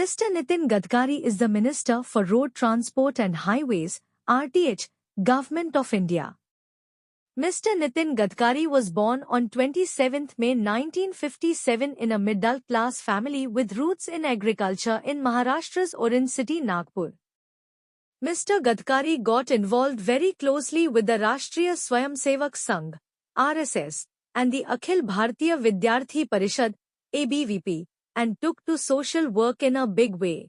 Mr. Nitin Gadkari is the Minister for Road Transport and Highways, RTH, Government of India. Mr. Nitin Gadkari was born on 27 May 1957 in a middle-class family with roots in agriculture in Maharashtra's Orange City, Nagpur. Mr. Gadkari got involved very closely with the Rashtriya Swayamsevak Sangh, RSS, and the Akhil Bharatiya Vidyarthi Parishad, ABVP, and took to social work in a big way.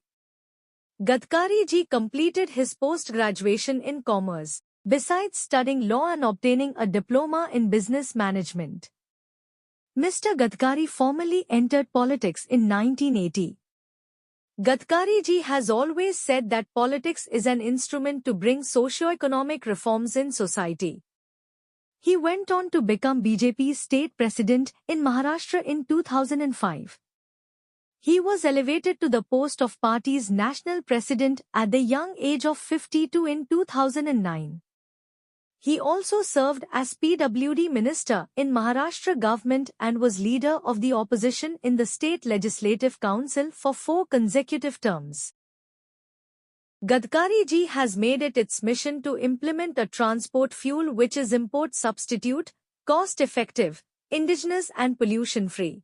Gadkari ji completed his post-graduation in commerce, besides studying law and obtaining a diploma in business management. Mr. Gadkari formally entered politics in 1980. Gadkari ji has always said that politics is an instrument to bring socio-economic reforms in society. He went on to become BJP's state president in Maharashtra in 2005. He was elevated to the post of party's national president at the young age of 52 in 2009. He also served as PWD minister in Maharashtra government and was leader of the opposition in the State Legislative Council for 4 consecutive terms. Gadkari ji has made it its mission to implement a transport fuel which is import substitute, cost-effective, indigenous and pollution-free.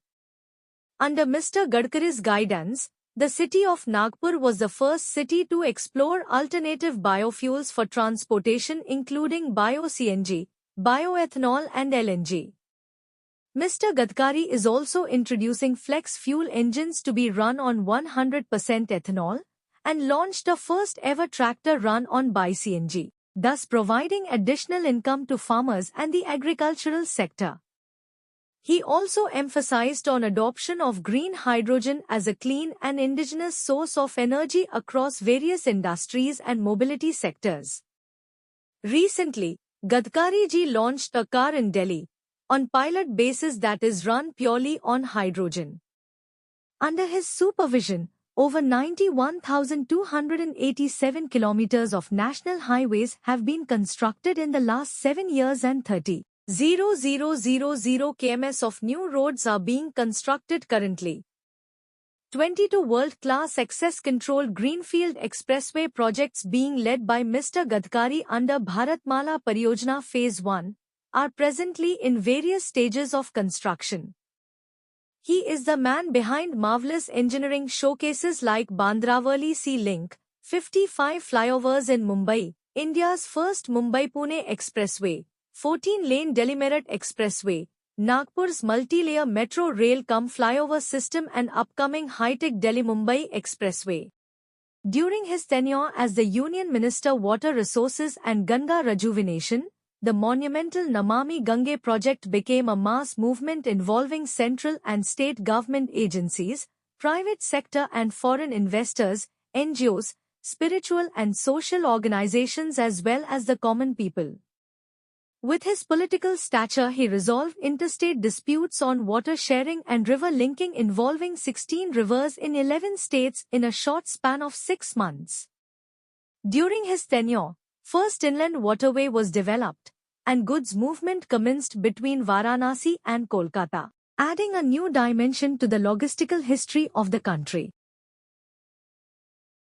Under Mr. Gadkari's guidance, the city of Nagpur was the first city to explore alternative biofuels for transportation including bio-CNG, bioethanol and LNG. Mr. Gadkari is also introducing flex fuel engines to be run on 100% ethanol and launched a first ever tractor run on bi-CNG, thus providing additional income to farmers and the agricultural sector. He also emphasized on adoption of green hydrogen as a clean and indigenous source of energy across various industries and mobility sectors. Recently, Gadkari ji launched a car in Delhi on pilot basis that is run purely on hydrogen. Under his supervision, over 91,287 kilometers of national highways have been constructed in the last 7 years and 30,000 km of new roads are being constructed currently. 22 world-class access-controlled greenfield expressway projects being led by Mr. Gadkari under Bharatmala Pariyojana Phase 1 are presently in various stages of construction. He is the man behind marvelous engineering showcases like Bandravali Sea Link, 55 flyovers in Mumbai, India's first Mumbai-Pune Expressway, 14-lane Delhi-Meerut Expressway, Nagpur's multi-layer metro rail cum flyover system and upcoming high-tech Delhi-Mumbai Expressway. During his tenure as the Union Minister Water Resources and Ganga Rejuvenation, the monumental Namami Gange project became a mass movement involving central and state government agencies, private sector and foreign investors, NGOs, spiritual and social organizations as well as the common people. With his political stature, he resolved interstate disputes on water sharing and river linking involving 16 rivers in 11 states in a short span of 6 months. During his tenure, first inland waterway was developed, and goods movement commenced between Varanasi and Kolkata, adding a new dimension to the logistical history of the country.